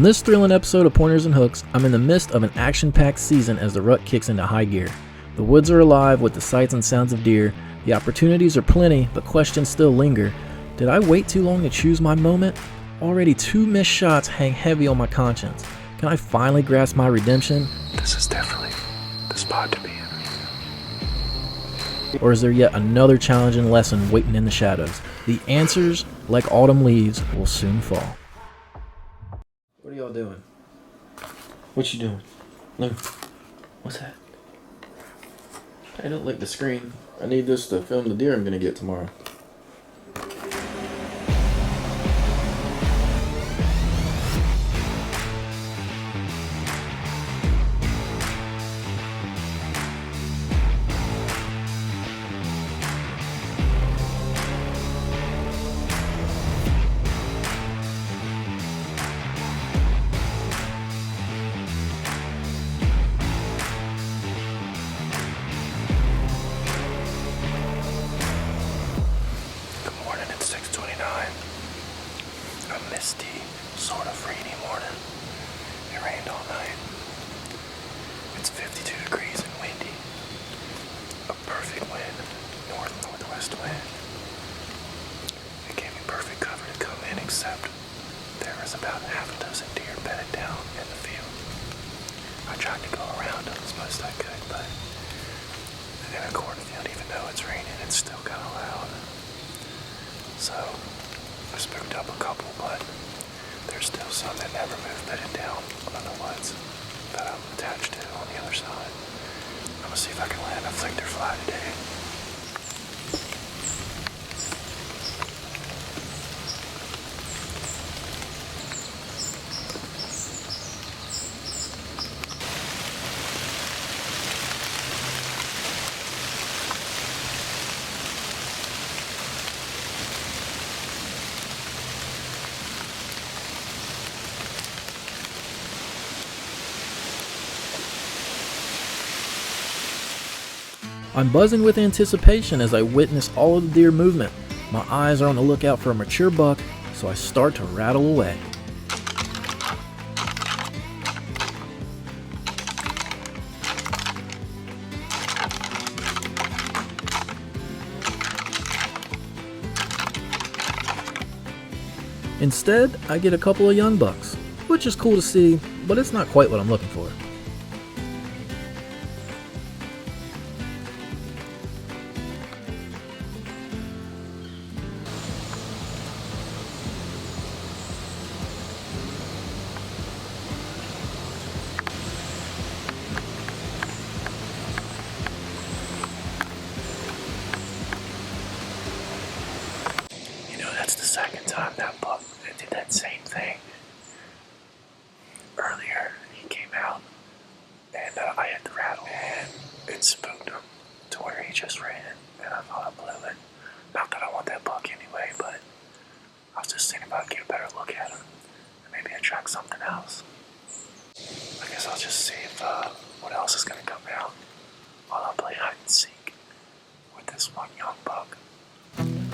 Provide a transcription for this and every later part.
On this thrilling episode of Pointers and Hooks, I'm in the midst of an action-packed season as the rut kicks into high gear. The woods are alive with the sights and sounds of deer. The opportunities are plenty, but questions still linger. Did I wait too long to choose my moment? Already 2 missed shots hang heavy on my conscience. Can I finally grasp my redemption? This is definitely the spot to be in. Or is there yet another challenging lesson waiting in the shadows? The answers, like autumn leaves, will soon fall. What are y'all doing? What you doing? Look. What's that? Hey, don't lick the screen. I need this to film the deer I'm gonna get tomorrow. Misty, sort of rainy morning. It rained all night. It's 52 degrees and windy. A perfect wind, northwest wind. It gave me perfect cover to come in, except there was about half a dozen deer bedded down in the field. I tried to go around them as best I could, but in a cornfield, even though it's raining, it's still kind of loud. So I spooked up a couple, but there's still some that never moved bedded down on the woods that I'm attached to on the other side. I'm gonna see if I can land a flicker fly today. I'm buzzing with anticipation as I witness all of the deer movement. My eyes are on the lookout for a mature buck, so I start to rattle away. Instead, I get a couple of young bucks, which is cool to see, but it's not quite what I'm looking for. That's the second time that buck did that same thing. Earlier, he came out and I hit the rattle and it spooked him to where he just ran and I thought I blew it. Not that I want that buck anyway, but I was just thinking about getting a better look at him and maybe attract something else. I guess I'll just see if what else is going to come out while I play hide and seek with this one young buck.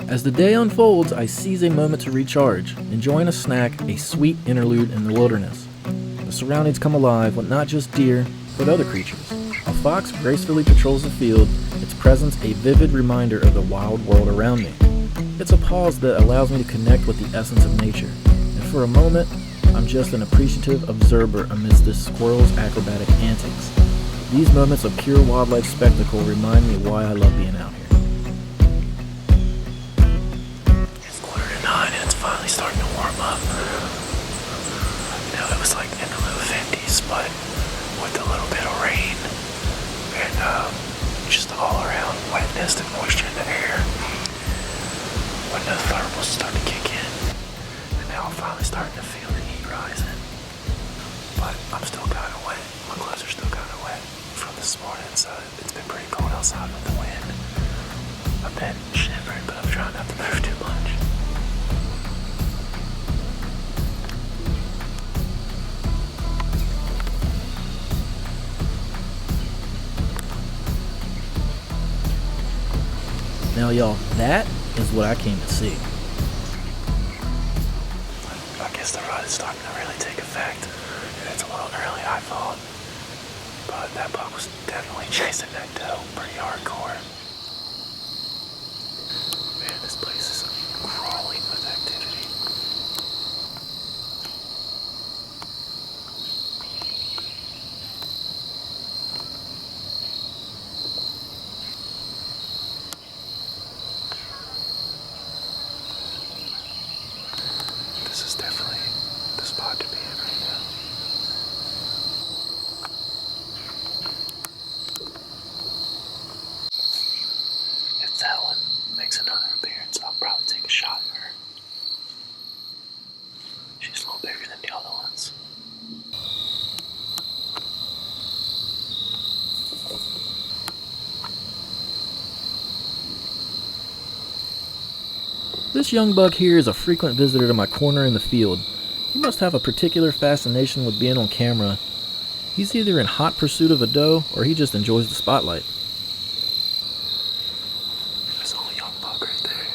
As the day unfolds, I seize a moment to recharge, enjoying a snack, a sweet interlude in the wilderness. The surroundings come alive with not just deer, but other creatures. A fox gracefully patrols the field, its presence a vivid reminder of the wild world around me. It's a pause that allows me to connect with the essence of nature, and for a moment, I'm just an appreciative observer amidst this squirrel's acrobatic antics. These moments of pure wildlife spectacle remind me of why I love being out here. Finally starting to warm up. It was like in the low 50s, but with a little bit of rain and just all around wetness and moisture in the air, when the thermals start to kick in, and now I'm finally starting to feel the heat rising. But I'm still kind of wet. My clothes are still kind of wet from this morning, so it's been pretty cold outside with the wind. I've been shivering, but I'm trying not to move too much. Now y'all, that is what I came to see. I guess the rut is starting to really take effect. connect. And it's a little early, I thought. But that buck was definitely chasing that doe pretty hardcore. Man, this place is crawling with activity. This is definitely the spot to be in right now. If that one makes another appearance, I'll probably take a shot at her. She's a little bigger than the other ones. This young buck here is a frequent visitor to my corner in the field. He must have a particular fascination with being on camera. He's either in hot pursuit of a doe, or he just enjoys the spotlight. There's a little young buck right there.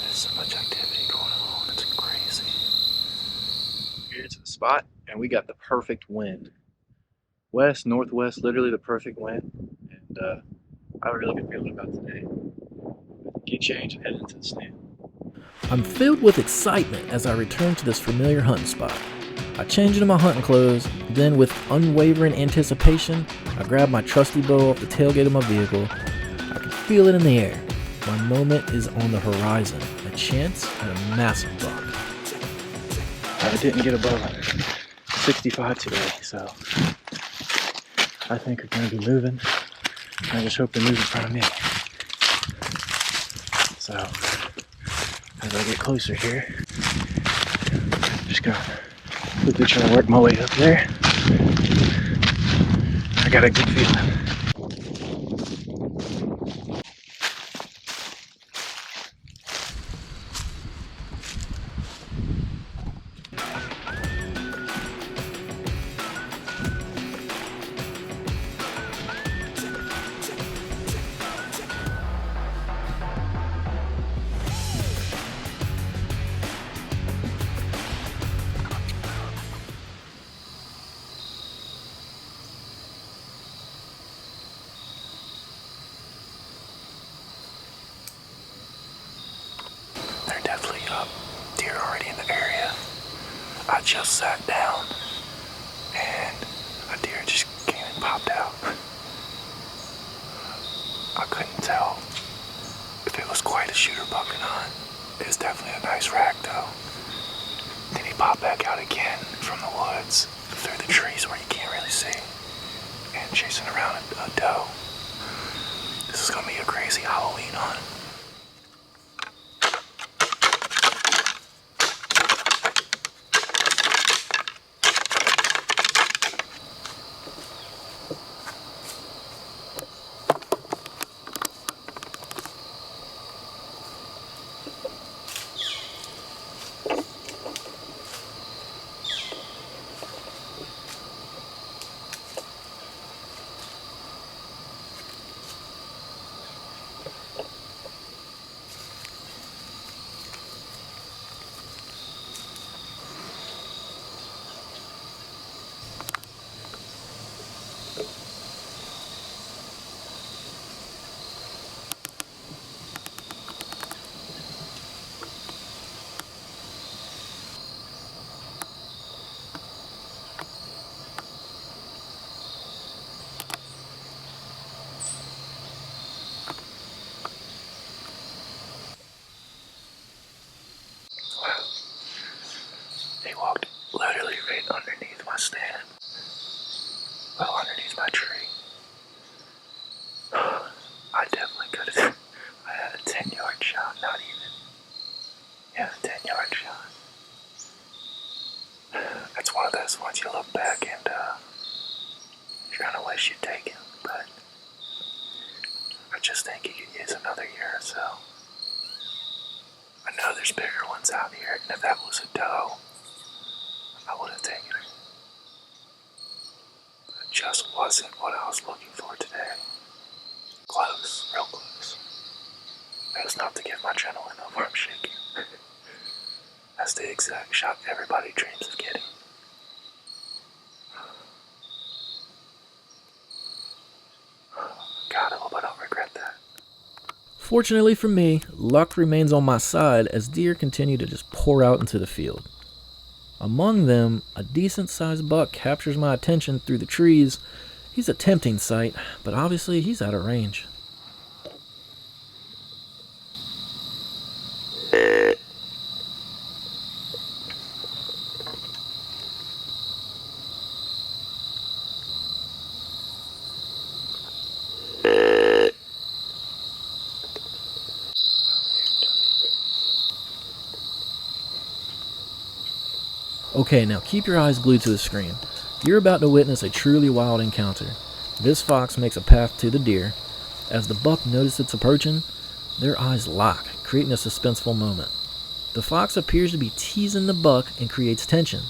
There's so much activity going on, it's crazy. Here to the spot, and we got the perfect wind. West, northwest, literally the perfect wind. And I have a really good feeling about today. Get changed and head into the stand. I'm filled with excitement as I return to this familiar hunting spot. I change into my hunting clothes, then with unwavering anticipation, I grab my trusty bow off the tailgate of my vehicle. I can feel it in the air. My moment is on the horizon, a chance at a massive buck. I didn't get above 65 today, so I think we're going to be moving. I just hope they move in front of me. So, as I get closer here, just gonna quickly try to work my way up there. I got a good feeling. They're definitely up. Deer already in the area. I just sat down and a deer just came and popped out. I couldn't tell if it was quite a shooter buck or not. It was definitely a nice rack though. Then he popped back out again from the woods through the trees where you can't really see and chasing around a doe. This is gonna be a crazy Halloween hunt. They walked literally right underneath my stand. Well, underneath my tree. I definitely could have. I had a 10-yard shot, not even. Yeah, a 10-yard shot. It's one of those ones you look back and you're gonna wish you'd taken, but I just think you could use another year or so. I know there's bigger ones out here, and if that was a doe, I would have taken her. It just wasn't what I was looking for today. Close. promise not to give my adrenaline up where I'm shaking. That's the exact shot everybody dreams of getting. God, I hope I don't regret that. Fortunately for me, luck remains on my side as deer continue to just pour out into the field. Among them, a decent-sized buck captures my attention through the trees. He's a tempting sight, but obviously he's out of range. Okay, now keep your eyes glued to the screen. You're about to witness a truly wild encounter. This fox makes a path to the deer. As the buck notices it's approaching, their eyes lock, creating a suspenseful moment. The fox appears to be teasing the buck and creates tension.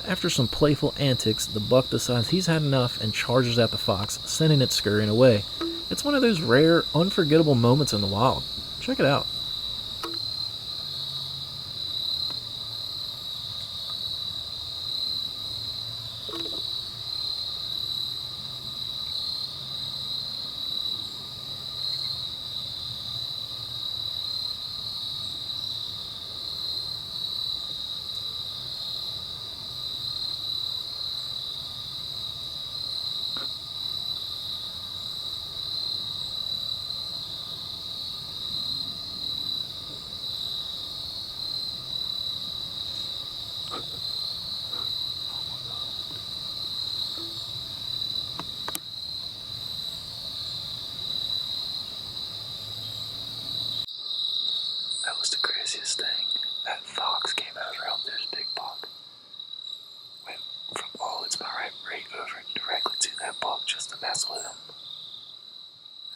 After some playful antics, the buck decides he's had enough and charges at the fox, sending it scurrying away. It's one of those rare, unforgettable moments in the wild. Check it out. That was the craziest thing. That fox came over up this big buck. Went from all its might right over directly to that buck just to mess with him.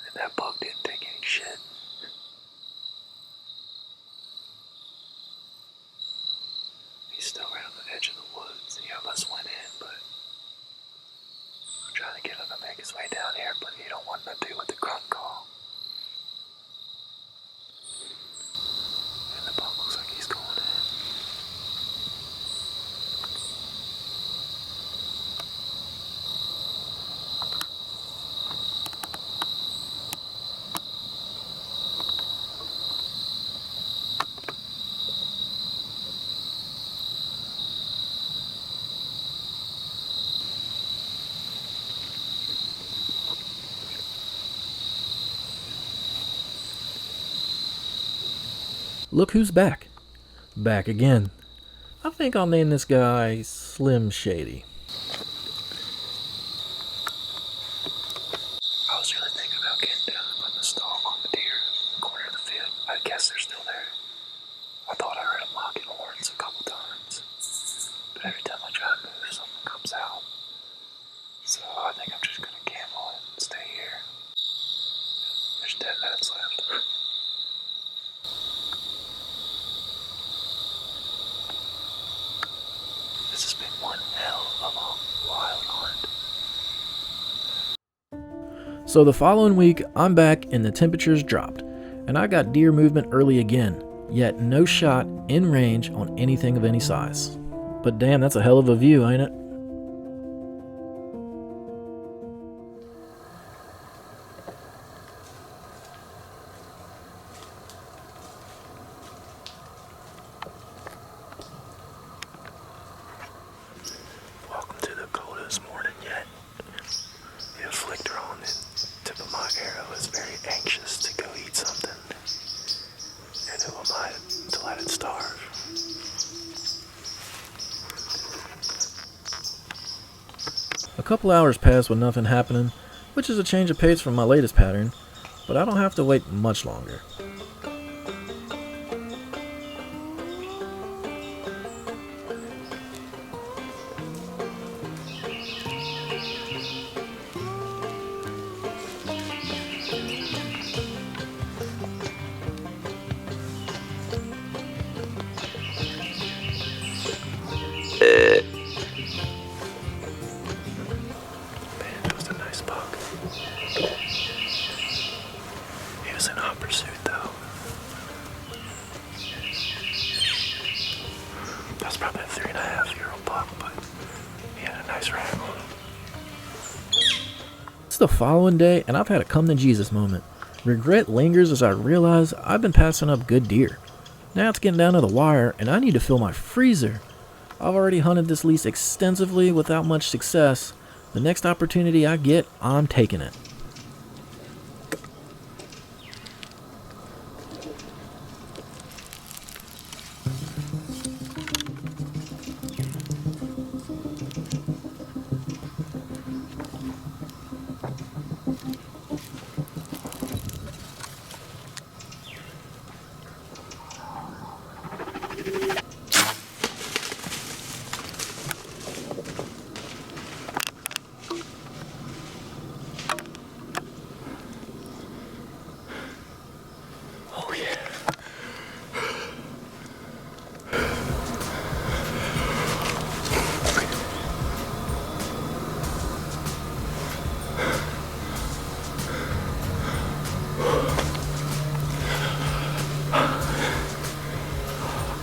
And that buck didn't take any shit. He's still right on the edge of the woods. He almost went in, but I'm trying to get him to make his way down here, but he don't want nothing to do with the grunt call. And the buck looks like he's going in. Look who's back. Back again. I think I'll name this guy Slim Shady. I was really thinking about getting down and putting the stall on the deer in the corner of the field. I guess they're still there. I thought I heard them locking horns a couple times. But every time I try to move, something comes out. So I think I'm just gonna gamble and stay here. There's 10 minutes left. This has been one hell of a wild hunt. So the following week, I'm back and the temperatures dropped, and I got deer movement early again, yet no shot in range on anything of any size. But damn, that's a hell of a view, ain't it? Welcome to the coldest morning yet. The afflictor on the tip of my arrow is very anxious to go eat something. And who am I to let it starve? A couple hours passed with nothing happening, which is a change of pace from my latest pattern, but I don't have to wait much longer. Man, that was a nice buck. He was in hot pursuit though. the following day, and I've had a come to Jesus moment. Regret lingers as I realize I've been passing up good deer. Now it's getting down to the wire, and I need to fill my freezer. I've already hunted this lease extensively without much success. The next opportunity I get, I'm taking it. Oh yeah.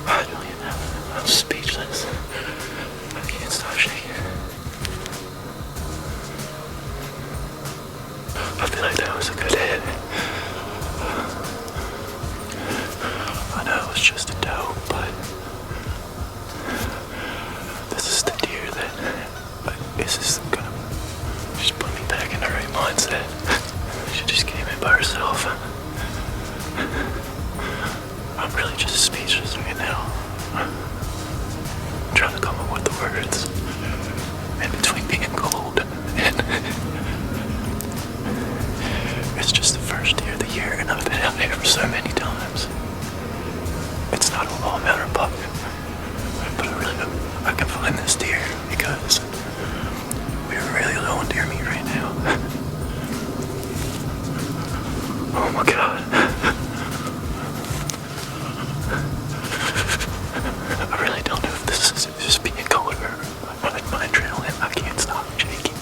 I don't even know. I'm speechless. I can't stop shaking. I feel like that was a good hit. I know it was just a doe, but this is the deer that is just gonna just put me back in the right mindset. She just came in by herself. I'm really just speechless right now. I'm trying to come up with the words in between being cold and it's just the first deer of the year, and I've been out here for so many times. It's not all matter of buck, but I really hope I can find this deer because we're really low on deer meat right now. Oh my God. I really don't know if this is just being cold or my adrenaline. I can't stop shaking.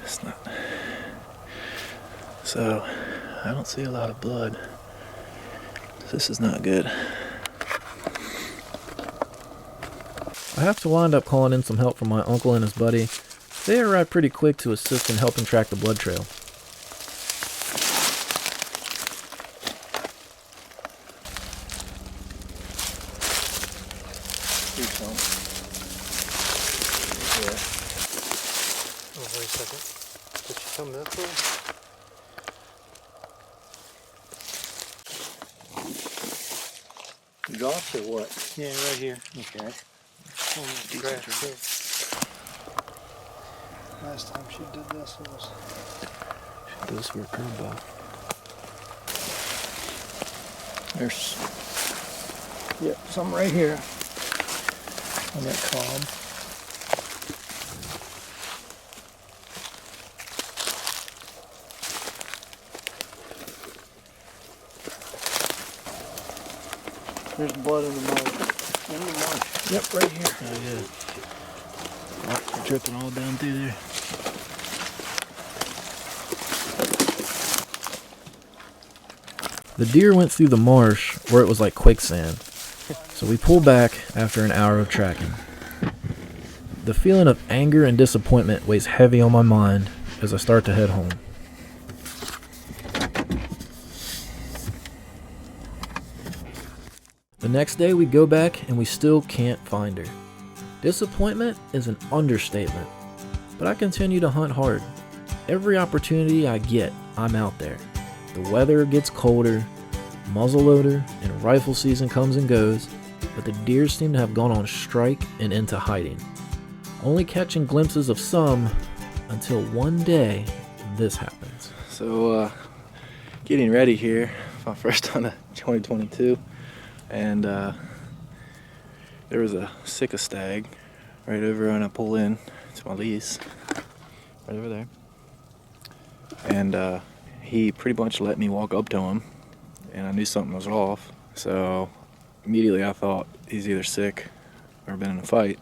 It's not. So, I don't see a lot of blood. This is not good. I have to wind up calling in some help from my uncle and his buddy. They arrived pretty quick to assist in helping track the blood trail. Here some. Yeah. Oh, wait a second. Did she come this way? Drops or what? Yeah, right here. Okay. On the grass too. Last time she did this was She goes for a curveball. There's, yep, some right here on that cob. there's blood in the marsh. In the marsh. Yep, right here. Oh yeah. Oh, dripping all down through there. The deer went through the marsh where it was like quicksand, so we pulled back after an hour of tracking. The feeling of anger and disappointment weighs heavy on my mind as I start to head home. The next day we go back and we still can't find her. Disappointment is an understatement, but I continue to hunt hard. Every opportunity I get, I'm out there. The weather gets colder, muzzleloader and rifle season comes and goes, but the deer seem to have gone on strike and into hiding. Only catching glimpses of some until one day this happens. So, getting ready here, my first hunt of 2022, and there was a Sika stag right over when I pull in to my lease, right over there, and he pretty much let me walk up to him, and I knew something was off, so immediately I thought he's either sick or been in a fight.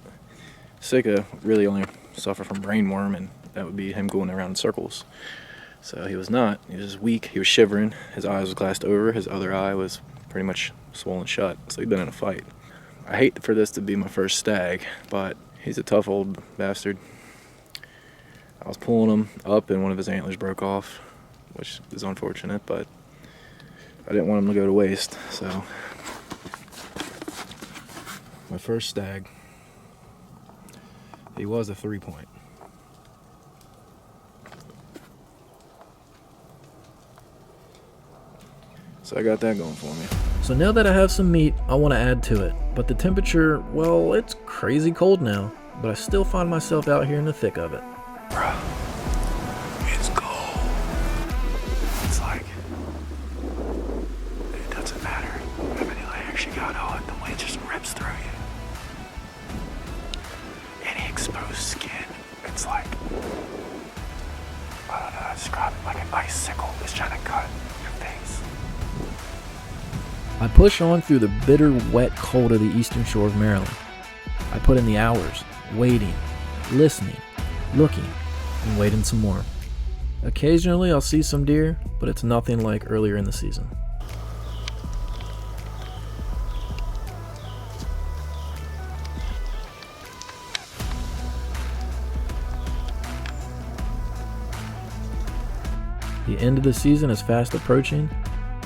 Sika really only suffer from brain worm, and that would be him going around in circles. So he was not. He was weak. He was shivering. His eyes was glassed over. His other eye was pretty much swollen shut. So he'd been in a fight. I hate for this to be my first stag, but he's a tough old bastard. I was pulling him up and one of his antlers broke off, which is unfortunate, but I didn't want him to go to waste. So my first stag, he was a 3-point. So I got that going for me. So now that I have some meat, I want to add to it. But the temperature, well, it's crazy cold now. But I still find myself out here in the thick of it. Bruh, it's cold. It's like, it doesn't matter how many layers you got on, the wind just rips through you. Any exposed skin, it's like, I don't know how to describe it, like an icicle is trying to cut your face. I push on through the bitter, wet cold of the eastern shore of Maryland. I put in the hours, waiting, listening, looking, and waiting some more. Occasionally I'll see some deer, but it's nothing like earlier in the season. The end of the season is fast approaching,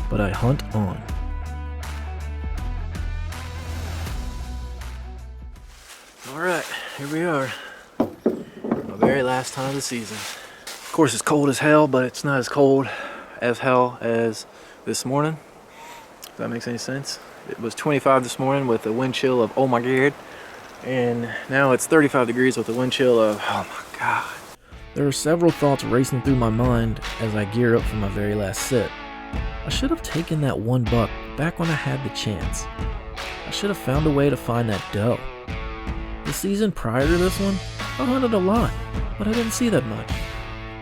but I hunt on. Alright, here we are. My very last time of the season. Of course it's cold as hell, but it's not as cold as hell as this morning. If that makes any sense. It was 25 this morning with a wind chill of oh my god. And now it's 35 degrees with a wind chill of oh my god. There are several thoughts racing through my mind as I gear up for my very last sit. I should have taken that one buck back when I had the chance. I should have found a way to find that doe. The season prior to this one, I hunted a lot, but I didn't see that much.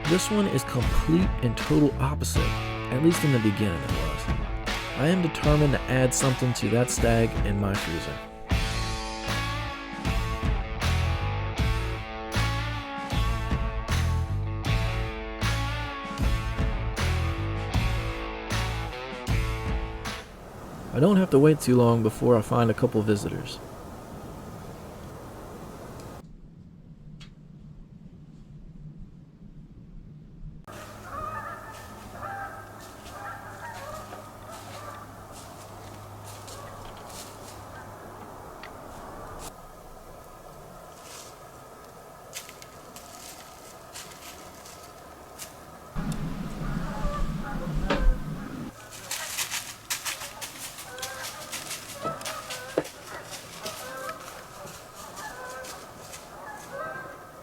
This one is complete and total opposite, at least in the beginning it was. I am determined to add something to that stag in my freezer. I don't have to wait too long before I find a couple visitors.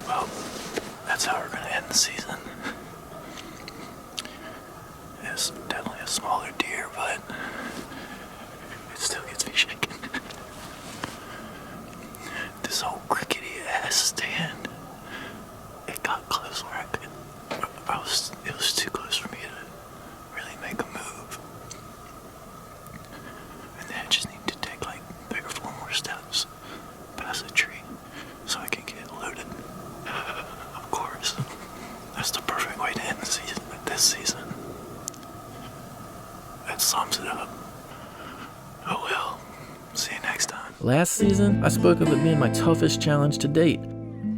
Well, that's how we're going to end the season. It's definitely a smaller deer, but it still gets me shaking. This whole crickety ass stand, it got close where it was too close for me to really make a move. And then I just need to take like 3 or 4 more steps past the tree so I can get loaded. Of course, that's the perfect way to end the season. But this season, that sums it up. Oh well, see you next time. Last season, I spoke of it being my toughest challenge to date.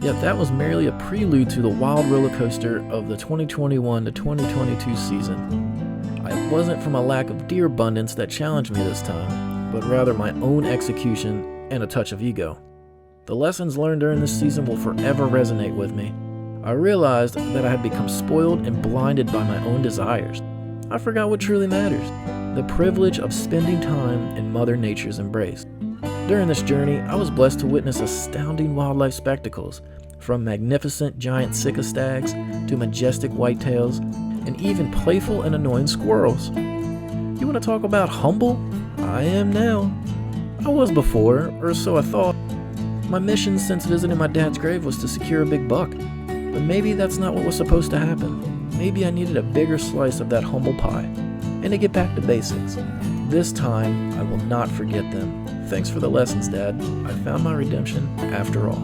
Yet that was merely a prelude to the wild roller coaster of the 2021 to 2022 season. It wasn't from a lack of deer abundance that challenged me this time, but rather my own execution and a touch of ego. The lessons learned during this season will forever resonate with me. I realized that I had become spoiled and blinded by my own desires. I forgot what truly matters, the privilege of spending time in Mother Nature's embrace. During this journey, I was blessed to witness astounding wildlife spectacles, from magnificent giant Sika stags to majestic whitetails, and even playful and annoying squirrels. You want to talk about humble? I am now. I was before, or so I thought. My mission since visiting my dad's grave was to secure a big buck, but maybe that's not what was supposed to happen. Maybe I needed a bigger slice of that humble pie, and to get back to basics. This time, I will not forget them. Thanks for the lessons, Dad. I found my redemption after all.